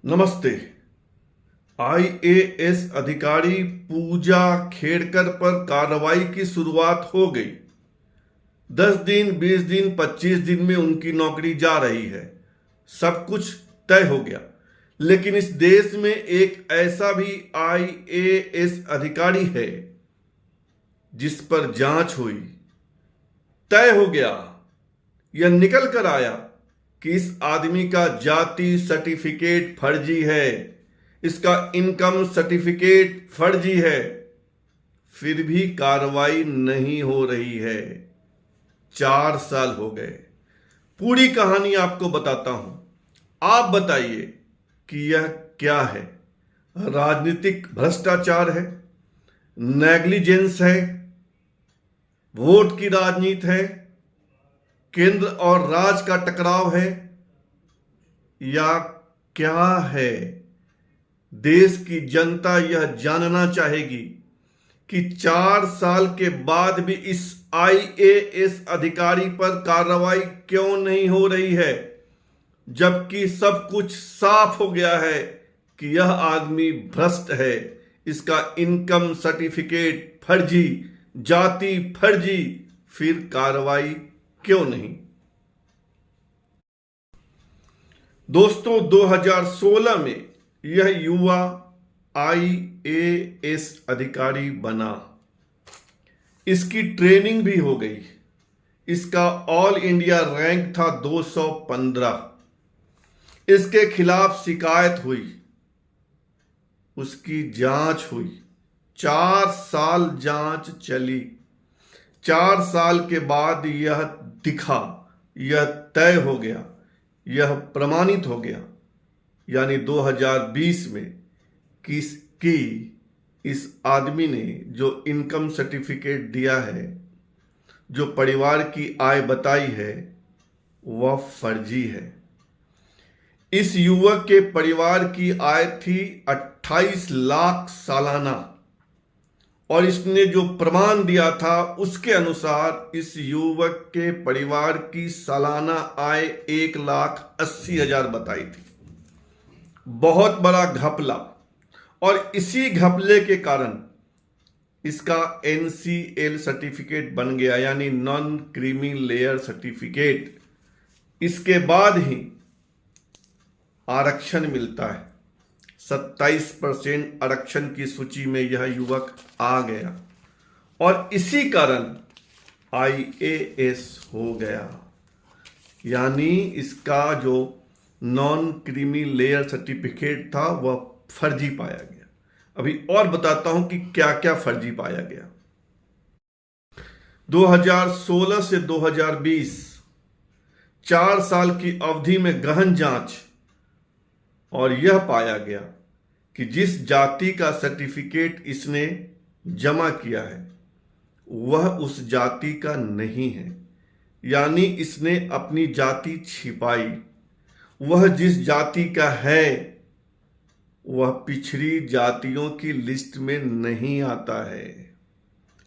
नमस्ते। आईएएस अधिकारी पूजा खेड़कर पर कार्रवाई की शुरुआत हो गई। 10 दिन, 20 दिन, 25 दिन में उनकी नौकरी जा रही है। सब कुछ तय हो गया। लेकिन इस देश में एक ऐसा भी आईएएस अधिकारी है जिस पर जांच हुई, तय हो गया, यह निकल कर आया कि इस आदमी का जाति सर्टिफिकेट फर्जी है, इसका इनकम सर्टिफिकेट फर्जी है, फिर भी कार्रवाई नहीं हो रही है। 4 साल हो गए। पूरी कहानी आपको बताता हूं। आप बताइए कि यह क्या है? राजनीतिक भ्रष्टाचार है, नेग्लिजेंस है, वोट की राजनीति है, केंद्र और राज्य का टकराव है, या क्या है? देश की जनता यह जानना चाहेगी कि 4 साल के बाद भी इस आईएएस अधिकारी पर कार्रवाई क्यों नहीं हो रही है, जबकि सब कुछ साफ हो गया है कि यह आदमी भ्रष्ट है, इसका इनकम सर्टिफिकेट फर्जी, जाति फर्जी, फिर कार्रवाई क्यों नहीं? दोस्तों, 2016 में यह युवा आईएएस अधिकारी बना। इसकी ट्रेनिंग भी हो गई। इसका ऑल इंडिया रैंक था 215। इसके खिलाफ शिकायत हुई, उसकी जांच हुई, 4 साल जांच चली। 4 साल के बाद यह दिखा, यह तय हो गया, यह प्रमाणित हो गया, यानी 2020 में कि इस आदमी ने जो इनकम सर्टिफिकेट दिया है, जो परिवार की आय बताई है, वह फर्जी है। इस युवक के परिवार की आय थी 28 लाख सालाना, और इसने जो प्रमाण दिया था उसके अनुसार इस युवक के परिवार की सालाना आय 1,80,000 बताई थी। बहुत बड़ा घपला। और इसी घपले के कारण इसका एनसीएल सर्टिफिकेट बन गया, यानी नॉन क्रीमी लेयर सर्टिफिकेट। इसके बाद ही आरक्षण मिलता है। 27% आरक्षण की सूची में यह युवक आ गया, और इसी कारण आईएएस हो गया, यानी इसका जो नॉन क्रीमी लेयर सर्टिफिकेट था वह फर्जी पाया गया। अभी और बताता हूं कि क्या क्या फर्जी पाया गया। 2016 से 2020 4 साल की अवधि में गहन जांच, और यह पाया गया कि जिस जाति का सर्टिफिकेट इसने जमा किया है वह उस जाति का नहीं है, यानी इसने अपनी जाति छिपाई। वह जिस जाति का है वह पिछड़ी जातियों की लिस्ट में नहीं आता है,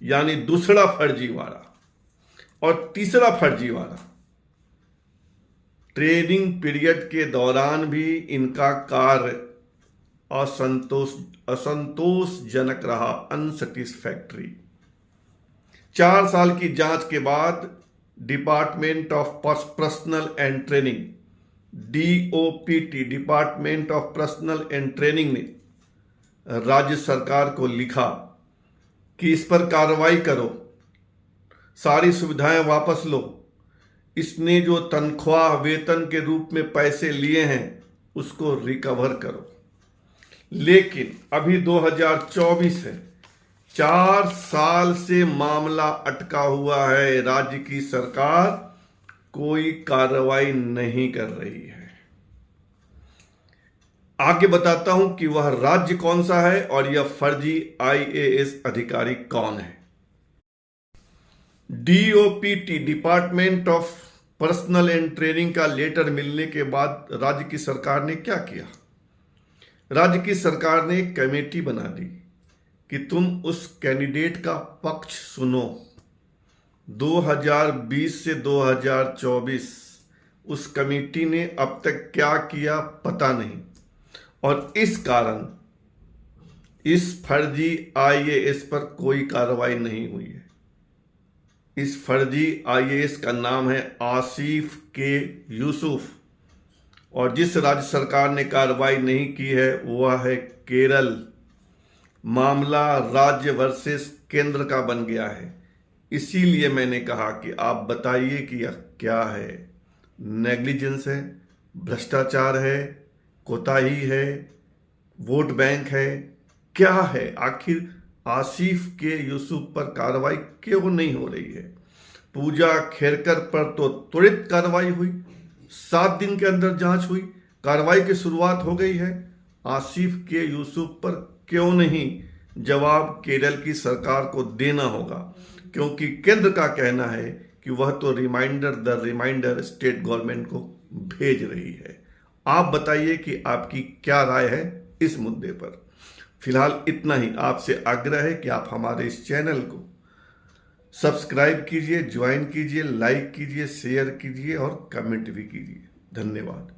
यानी दूसरा फर्जीवाड़ा। और तीसरा फर्जीवाड़ा, ट्रेनिंग पीरियड के दौरान भी इनका कार्य असंतोषजनक रहा, अनसेटिस्फैक्टरी। 4 साल की जांच के बाद department of personal and training, DOPT, department of personal and training ने राज्य सरकार को लिखा कि इस पर कार्रवाई करो, सारी सुविधाएं वापस लो, इसने जो तनख्वाह वेतन के रूप में पैसे लिए हैं उसको रिकवर करो। लेकिन अभी 2024 है, 4 साल से मामला अटका हुआ है। राज्य की सरकार कोई कार्रवाई नहीं कर रही है। आगे बताता हूं कि वह राज्य कौन सा है और यह फर्जी आईएएस अधिकारी कौन है। DOPT, department of personal and training का लेटर मिलने के बाद राज्य की सरकार ने क्या किया? राज्य की सरकार ने एक कमेटी बना दी कि तुम उस कैंडिडेट का पक्ष सुनो। 2020 से 2024 उस कमेटी ने अब तक क्या किया पता नहीं। और इस कारण इस फर्जी आईएएस पर कोई कार्रवाई नहीं हुई है। इस फर्जी आईएएस का नाम है आसिफ के यूसुफ, और जिस राज्य सरकार ने कार्रवाई नहीं की है वह है केरल। मामला राज्य वर्सेस केंद्र का बन गया है। इसीलिए मैंने कहा कि आप बताइए कि यह क्या है। नेग्लिजेंस है, भ्रष्टाचार है, कोताही है, वोट बैंक है, क्या है? आखिर आसिफ के यूसुफ पर कार्रवाई क्यों नहीं हो रही है? पूजा खेरकर पर तो त्वरित कार्रवाई हुई, 7 दिन के अंदर जांच हुई, कार्रवाई की शुरुआत हो गई है। आसिफ के यूसुफ पर क्यों नहीं? जवाब केरल की सरकार को देना होगा, क्योंकि केंद्र का कहना है कि वह तो रिमाइंडर स्टेट गवर्नमेंट को भेज रही है। आप बताइए कि आपकी क्या राय है इस मुद्दे पर। फिलहाल इतना ही। आपसे आग्रह है कि आप हमारे इस चैनल को सब्सक्राइब कीजिए, ज्वाइन कीजिए, लाइक कीजिए, शेयर कीजिए और कमेंट भी कीजिए। धन्यवाद।